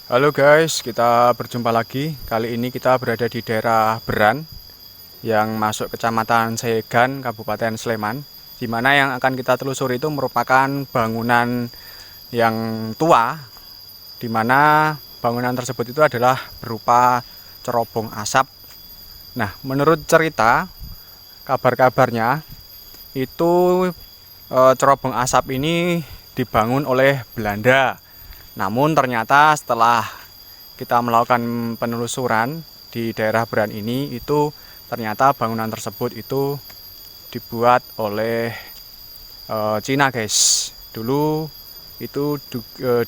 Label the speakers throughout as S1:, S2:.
S1: Halo guys, kita berjumpa lagi. Kali ini kita berada di daerah Beran yang masuk Kecamatan Segan, Kabupaten Sleman. Di mana yang akan kita telusuri itu merupakan bangunan yang tua, di mana bangunan tersebut itu adalah berupa cerobong asap. Nah, menurut cerita, kabar-kabarnya itu cerobong asap ini dibangun oleh Belanda. Namun ternyata setelah kita melakukan penelusuran di daerah Beran ini, itu ternyata bangunan tersebut itu dibuat oleh Cina guys. Dulu itu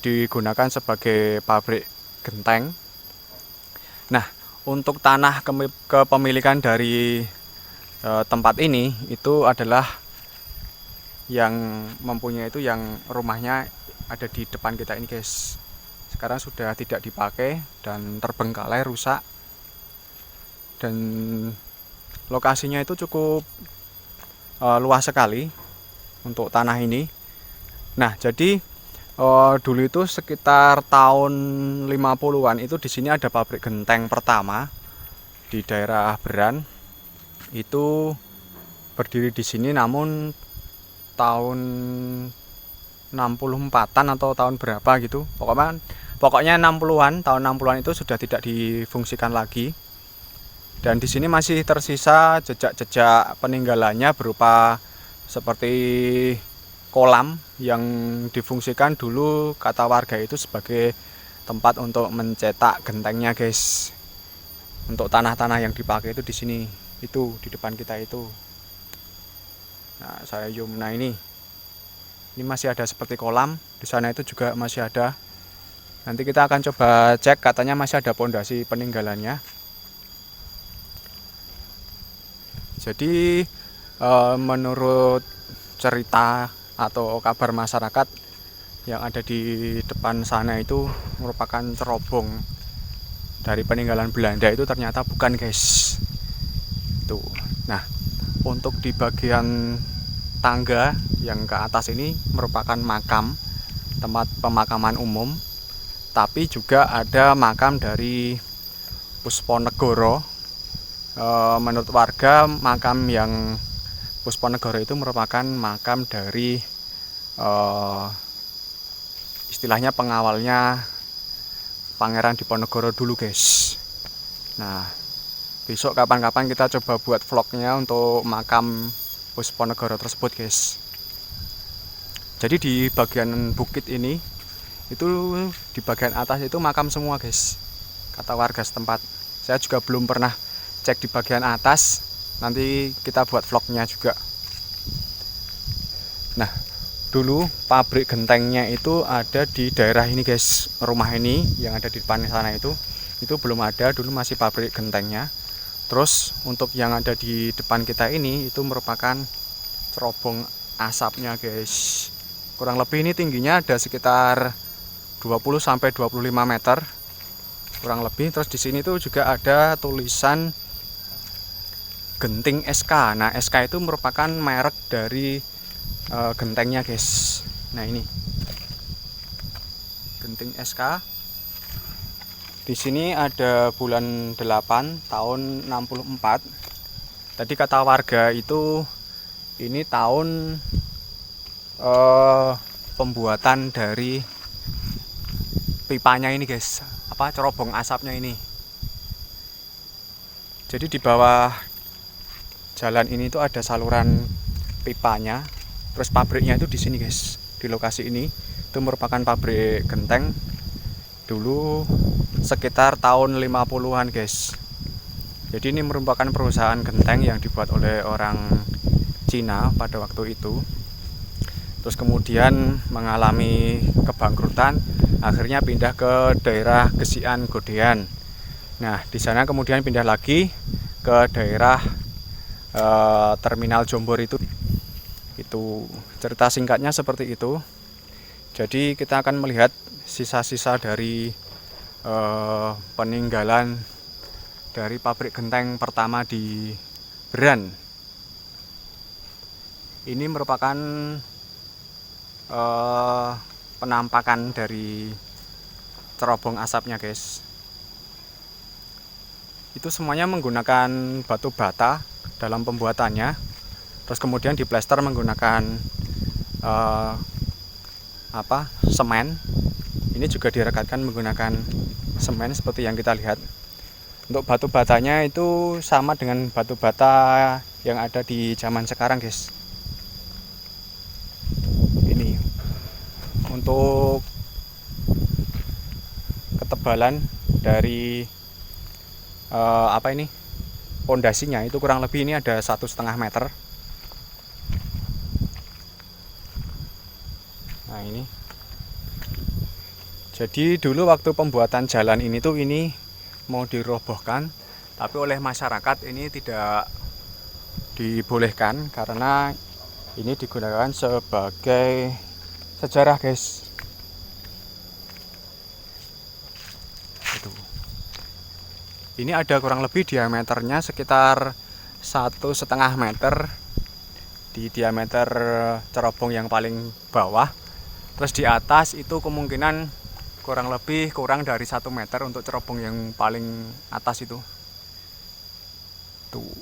S1: digunakan sebagai pabrik genteng. Nah, untuk tanah kepemilikan dari tempat ini itu adalah yang mempunyai itu yang rumahnya ada di depan kita ini guys. Sekarang sudah tidak dipakai dan terbengkalai, rusak, dan lokasinya itu cukup luas sekali untuk tanah ini. Nah, jadi dulu itu sekitar tahun 50-an itu di sini ada pabrik genteng pertama di daerah Beran. Itu berdiri di sini, namun tahun 64-an atau tahun berapa gitu. Pokoknya 60-an, tahun 60-an itu sudah tidak difungsikan lagi. Dan di sini masih tersisa jejak-jejak peninggalannya berupa seperti kolam yang difungsikan dulu, kata warga itu sebagai tempat untuk mencetak gentengnya guys. Untuk tanah-tanah yang dipakai itu di sini, itu di depan kita itu. Nah, saya zoom. Nah, ini masih ada seperti kolam. Di sana itu juga masih ada. Nanti kita akan coba cek, katanya masih ada pondasi peninggalannya. Jadi menurut cerita atau kabar masyarakat yang ada di depan sana itu merupakan cerobong dari peninggalan Belanda, itu ternyata bukan guys. Tuh. Nah, untuk di bagian tangga yang ke atas ini merupakan makam, tempat pemakaman umum, tapi juga ada makam dari Pusponegoro. Menurut warga, makam yang Pusponegoro itu merupakan makam dari istilahnya pengawalnya Pangeran Diponegoro dulu guys. Nah, besok kapan-kapan kita coba buat vlognya untuk makam Pusponegoro tersebut guys. Jadi di bagian bukit ini itu di bagian atas itu makam semua guys, kata warga setempat. Saya juga belum pernah cek di bagian atas, nanti kita buat vlognya juga. Nah, dulu pabrik gentengnya itu ada di daerah ini guys. Rumah ini yang ada di depan sana itu belum ada, dulu masih pabrik gentengnya. Terus untuk yang ada di depan kita ini itu merupakan cerobong asapnya guys. Kurang lebih ini tingginya ada sekitar 20 sampai 25 meter kurang lebih. Terus di sini tuh juga ada tulisan Genting SK. Nah, SK itu merupakan merek dari gentengnya guys. Nah, ini Genting SK. Di sini ada bulan 8 tahun 64. Tadi kata warga itu ini tahun pembuatan dari pipanya ini guys, cerobong asapnya ini. Jadi di bawah jalan ini tuh ada saluran pipanya. Terus pabriknya itu di sini guys, di lokasi ini. Itu merupakan pabrik genteng dulu sekitar tahun 50-an guys. Jadi ini merupakan perusahaan genteng yang dibuat oleh orang Cina pada waktu itu. Terus kemudian mengalami kebangkrutan, akhirnya pindah ke daerah Gesian Godean. Nah, di sana kemudian pindah lagi ke daerah Terminal Jombor itu. Itu cerita singkatnya seperti itu. Jadi kita akan melihat sisa-sisa dari peninggalan dari pabrik genteng pertama di Beran. Ini merupakan penampakan dari cerobong asapnya guys. Itu semuanya menggunakan batu bata dalam pembuatannya, terus kemudian diplester menggunakan semen. Ini juga direkatkan menggunakan semen seperti yang kita lihat. Untuk batu batanya itu sama dengan batu bata yang ada di zaman sekarang guys. Ini untuk ketebalan dari pondasinya itu kurang lebih ini ada 1,5 meter. Nah ini, jadi dulu waktu pembuatan jalan ini tuh ini mau dirobohkan, tapi oleh masyarakat ini tidak dibolehkan karena ini digunakan sebagai sejarah guys. Ini ada kurang lebih diameternya sekitar 1,5 meter di diameter cerobong yang paling bawah. Terus di atas itu kemungkinan kurang dari 1 meter untuk cerobong yang paling atas itu. Tuh.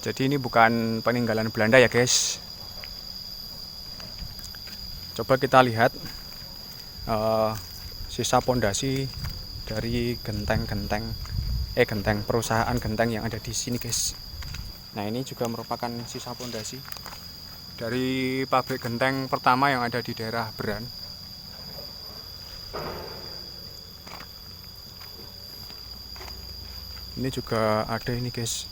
S1: Jadi ini bukan peninggalan Belanda ya guys. Coba kita lihat sisa pondasi dari genteng perusahaan genteng yang ada di sini guys. Nah ini juga merupakan sisa pondasi dari pabrik genteng pertama yang ada di daerah Beran. Ini juga ada ini guys.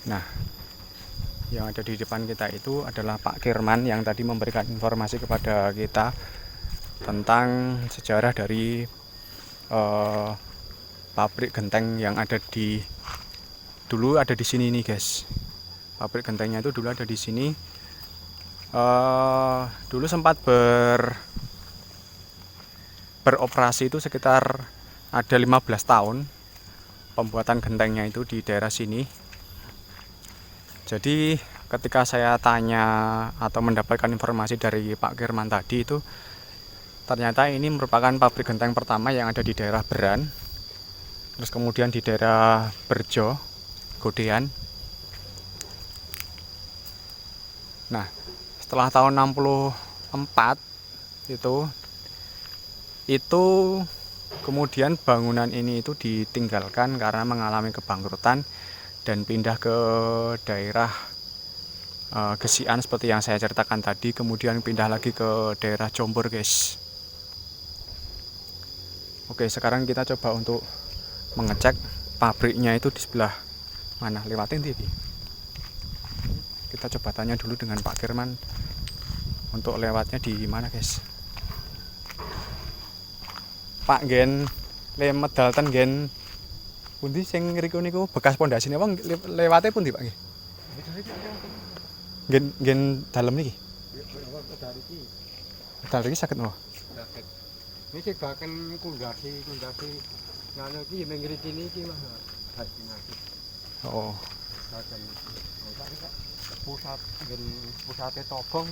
S1: Nah, yang ada di depan kita itu adalah Pak Kirman yang tadi memberikan informasi kepada kita tentang sejarah dari pabrik genteng yang ada dulu ada di sini nih guys. Pabrik gentengnya itu dulu ada di sini. Dulu sempat beroperasi itu sekitar ada 15 tahun pembuatan gentengnya itu di daerah sini. Jadi ketika saya tanya atau mendapatkan informasi dari Pak Kirman tadi itu ternyata ini merupakan pabrik genteng pertama yang ada di daerah Beran. Terus kemudian di daerah Berjo, Godean. Nah, setelah tahun 64 itu kemudian bangunan ini itu ditinggalkan karena mengalami kebangkrutan dan pindah ke daerah Gesian seperti yang saya ceritakan tadi, kemudian pindah lagi ke daerah Jombor guys. Oke, sekarang kita coba untuk mengecek pabriknya itu di sebelah mana, lewatin TV. Kita coba tanya dulu dengan Pak Kirman untuk lewatnya di mana guys. Pak gen medal ten gen pundi sing ngriku niku bekas pondasine apa lewate pundi Pak nggih? Gen dalem niki. Medal iki saged napa? Saged.
S2: Niki baken kundasi ngono iki mengiriti niki Mas.
S1: Oh.
S2: Baken. Pusate Tobong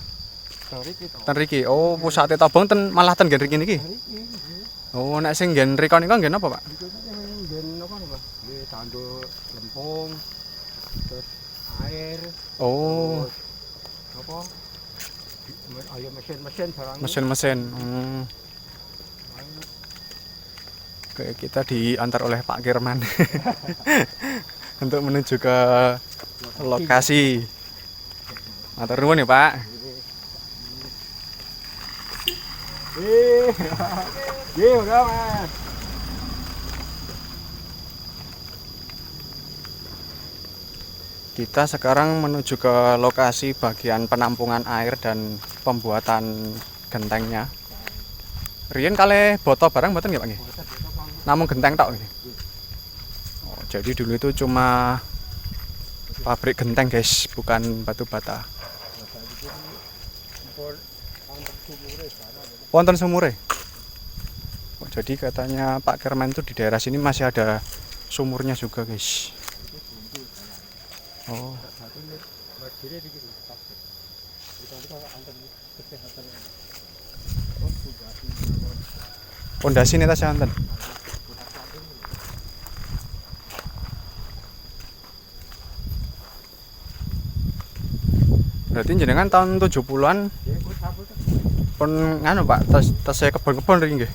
S2: mriki to.
S1: Ten riki. Oh, pusate Tobong malah ten gen riki niki. Oh, nek sing gen riko niku ngen apa, Pak?
S2: Gen apa Mas? Nggih tanduk lempung. Terus air.
S1: Oh.
S2: Apa? Ayo mesin-mesin barang.
S1: Mesin-mesin. Oke, kita diantar oleh Pak Kirman untuk menuju ke lokasi. Matur nuwun ya, Pak.
S2: Udah, Mas.
S1: Kita sekarang menuju ke lokasi bagian penampungan air dan pembuatan gentengnya. Riyen kalih boto barang mboten nggih, Pak nggih? Namung genteng tok nggih. Oh, jadi dulu itu cuma pabrik genteng, guys, bukan batu bata. Wonten sumure. Oh, jadi katanya Pak Kirman itu di daerah sini masih ada sumurnya juga, guys. Oh,
S2: Satu ini berdiri di gitu. Itu antar kesehatan. Oh, fondasi.
S1: pondasi ini tas santen. Berarti jenengan tahun 70-an
S2: Ya, kok sabut.
S1: pun nganu Pak, tas saya kebon-kebon ring nggih.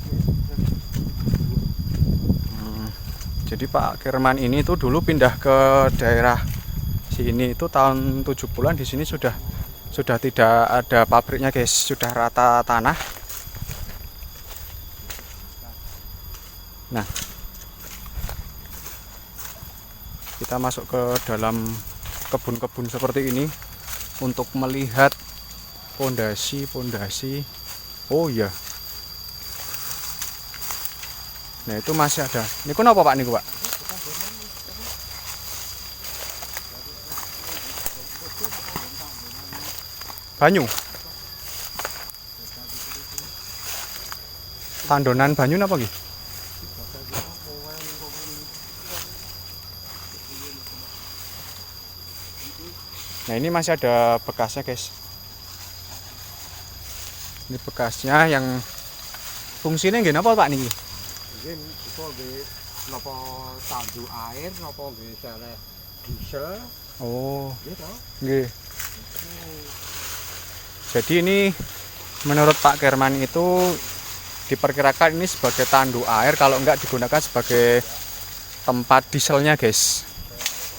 S1: Jadi Pak Kirman ini tuh dulu pindah ke daerah sini itu tahun 70-an. Di sini sudah tidak ada pabriknya guys, sudah rata tanah. Nah, kita masuk ke dalam kebun-kebun seperti ini untuk melihat pondasi. Oh iya. Nah, itu masih ada. Niku napa Pak niku, Pak? Banyu. Tandonan banyu napa nggih? Nah, ini masih ada bekasnya, guys. Ini bekasnya yang fungsinya nggih napa Pak niki?
S2: Mungkin itu nggih napa tandu air napa nggih sele diesel
S1: Oh,
S2: gitu.
S1: nggih. Jadi ini menurut Pak Kerman itu diperkirakan ini sebagai tandu air, kalau enggak digunakan sebagai tempat dieselnya, guys.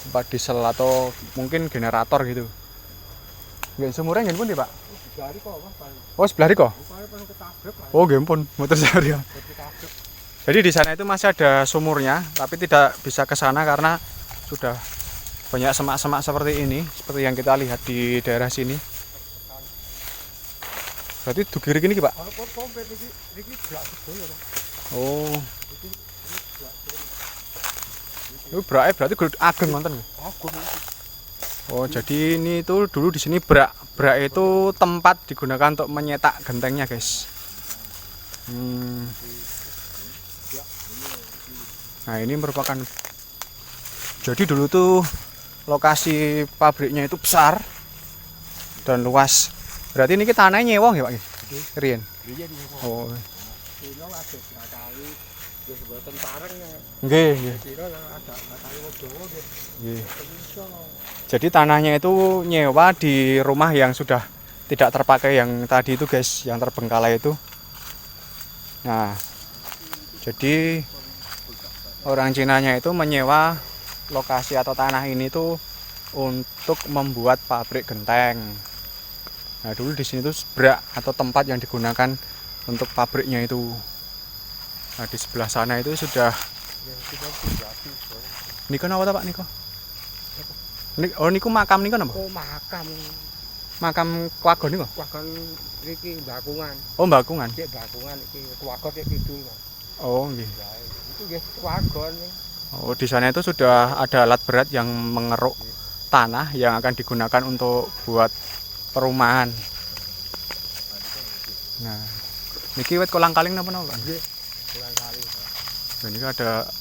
S1: Tempat diesel atau mungkin generator gitu. Nggih, sumurnya nggih pundi, Pak?
S2: Dari kok Mas paling.
S1: Oh, sebelah riko.
S2: Upaya paling ketabrak.
S1: Oh, nggih pun, motor saya.
S2: Ketabrak.
S1: Jadi di sana itu masih ada sumurnya, tapi tidak bisa ke sana karena sudah banyak semak-semak seperti ini, seperti yang kita lihat di daerah sini. Berarti dugi riki niki, Pak?
S2: Kalau komplit iki blak sedoyo to.
S1: Oh. Itu brak berarti ageng nonton.
S2: Agung iki.
S1: Oh, jadi ini tuh dulu di sini brak. Brak itu tempat digunakan untuk menyetak gentengnya, guys. Nah, ini merupakan, jadi dulu tuh lokasi pabriknya itu besar dan luas. Berarti ini kita tanahnya nyewa nggih, Pak? Riyen.
S2: Riyen iki.
S1: Oh,
S2: Dino adus kali wis boten pareng.
S1: nggih, nggih.
S2: Dino ada kali wong Jawa nggih.
S1: Nggih.
S2: Iso.
S1: Jadi tanahnya itu nyewa di rumah yang sudah tidak terpakai yang tadi itu, guys, yang terbengkalai itu. Nah, jadi orang Cinanya itu menyewa lokasi atau tanah ini tuh untuk membuat pabrik genteng. Nah, dulu di sini tuh brak atau tempat yang digunakan untuk pabriknya itu. Nah, di sebelah sana itu sudah. Niko apa Pak Niko? Oh, niku makam niku napa?
S2: Oh, makam.
S1: Makam keluarga niku?
S2: Wagon iki Bakungan.
S1: Oh, Bakungan.
S2: Cek Bakungan iki keluarga cek kidul.
S1: Oh, nggih.
S2: Itu nggih wagon.
S1: Oh, di sana itu sudah ada alat berat yang mengeruk tanah yang akan digunakan untuk buat perumahan. Nah, niki wit kolang-kaling napa napa?
S2: Nggih. Pulang kali.
S1: Nah,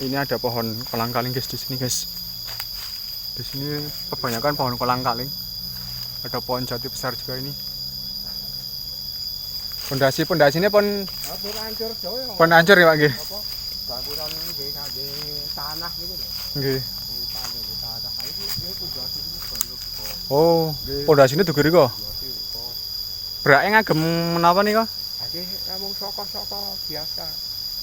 S1: ini ada pohon kolang-kaling, guys, di sini, guys. Di sini kebanyakan pohon kolang-kaling. Ada pohon jati besar juga ini. Pondasi-pondasinya pun
S2: Pun hancur doyo.
S1: pun hancur ya, Pak nggih.
S2: Apa? Bangunan nggih kangge tanah niku lho.
S1: Nggih.
S2: Tanah iki nggih pondasi iki baru kok.
S1: Oh, pondasine dugi riko. Brake ngagem menapa nika?
S2: Iki namung saka-saka biasa.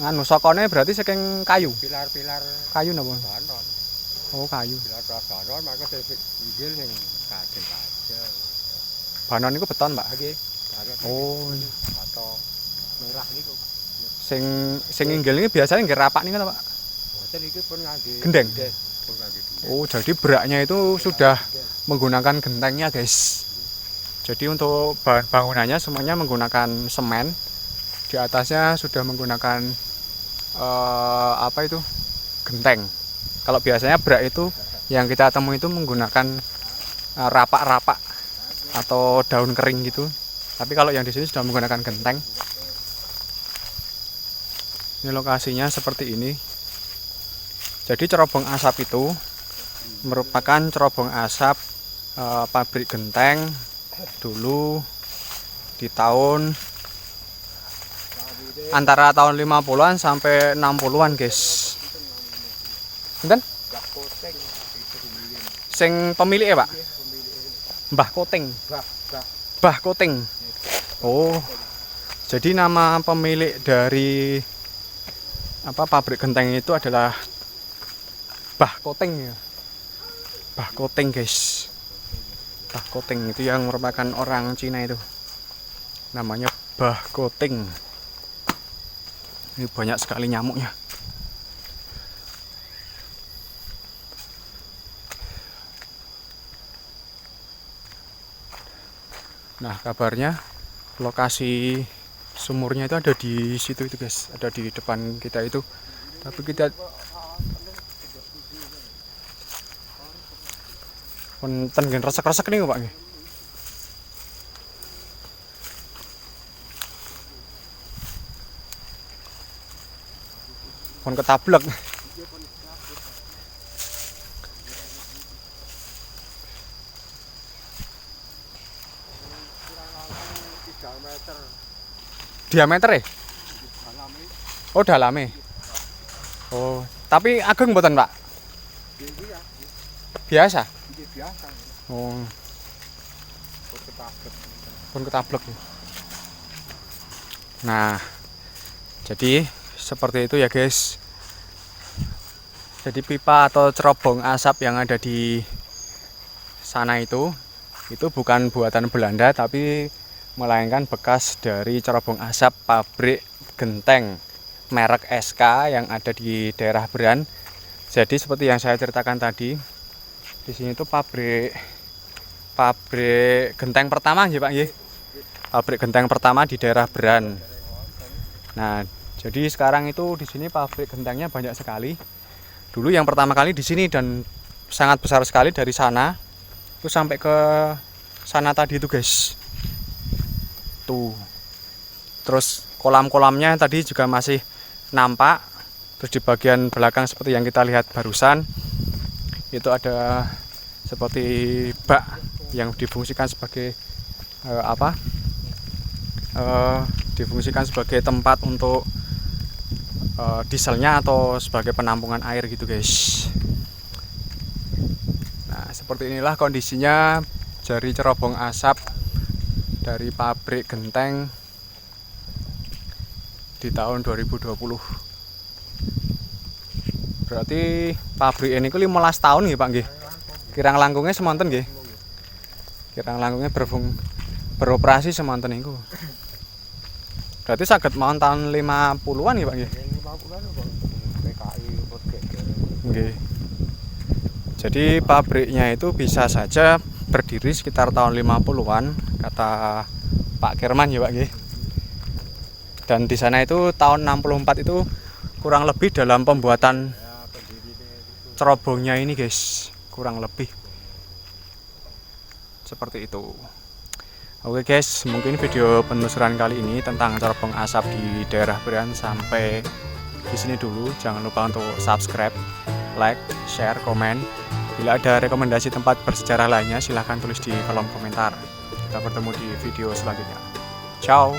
S1: Nganu sokone berarti saking kayu.
S2: Pilar-pilar
S1: Kayu napa?
S2: banon.
S1: Oh, kayu.
S2: Pilar banon maka sing inggil ning kajeng-kajeng.
S1: Banon niku beton, Pak.
S2: Nggih. Banon.
S1: Oh,
S2: Atau merah niku.
S1: sing inggil ini biasanya nggih rapak niku, Pak.
S2: Boten iki pun ngangge
S1: Gendeng?
S2: Pun ngangge gendeng.
S1: Oh, jadi braknya itu sudah menggunakan gentengnya, guys. Jadi untuk bangunannya semuanya menggunakan semen. Di atasnya sudah menggunakan apa itu? Genteng. Kalau biasanya brak itu yang kita temui itu menggunakan rapak-rapak atau daun kering gitu. Tapi kalau yang di sini sudah menggunakan genteng. Ini lokasinya seperti ini. Jadi cerobong asap itu merupakan cerobong asap pabrik genteng dulu di tahun antara tahun 50-an sampai 60-an, guys. Enten? Sing pemilik ya, Pak? Mbah Koting. Mbah Koting. Oh. Jadi nama pemilik dari pabrik genteng itu adalah Mbah Koting ya. Mbah Koting, guys. Mbah Koting itu yang merupakan orang Cina itu. Namanya Mbah Koting. Ini banyak sekali nyamuknya. Nah, kabarnya lokasi sumurnya itu ada di situ itu, guys. Ada di depan kita itu. Tapi kita punten gen resek-resek nih, Pak. Pun ketablek. Diameter ya? Oh, dalame. Oh, tapi ageng mboten, Pak? Biasa. Oh. Pun ketablek. Nah, jadi seperti itu ya, guys. Jadi pipa atau cerobong asap yang ada di sana itu bukan buatan Belanda, tapi melainkan bekas dari cerobong asap pabrik genteng merek SK yang ada di daerah Beran. Jadi seperti yang saya ceritakan tadi, di sini tuh pabrik genteng pertama ya, Pak nggih. Pabrik genteng pertama di daerah Beran. Nah, jadi sekarang itu di sini pabrik gentengnya banyak sekali. Dulu yang pertama kali di sini dan sangat besar sekali, dari sana itu sampai ke sana tadi itu, guys. Tuh. Terus kolam-kolamnya tadi juga masih nampak. Terus di bagian belakang seperti yang kita lihat barusan itu ada seperti bak yang difungsikan sebagai difungsikan sebagai tempat untuk dieselnya atau sebagai penampungan air gitu, guys. Nah, seperti inilah kondisinya dari cerobong asap dari pabrik genteng di tahun 2020. Berarti pabrik ini ku 15 tahun nggih, Pak nggih. Kirang langkungnya semonten nggih. Kirang langkungnya beroperasi semonten niku. Berarti saged mawon tahun 50-an nggih, Pak nggih.
S2: 50-an kok PKI
S1: Nggih. Jadi pabriknya itu bisa saja berdiri sekitar tahun 50-an, kata Pak Kirman ya, Pak nggih. Dan di sana itu tahun 64 itu kurang lebih dalam pembuatan cerobongnya ini, guys. Kurang lebih seperti itu. Oke, guys, mungkin video penelusuran kali ini tentang cerobong asap di daerah Beran sampai di sini dulu. Jangan lupa untuk subscribe, like, share, komen. Bila ada rekomendasi tempat bersejarah lainnya, silahkan tulis di kolom komentar. Kita bertemu di video selanjutnya. Ciao.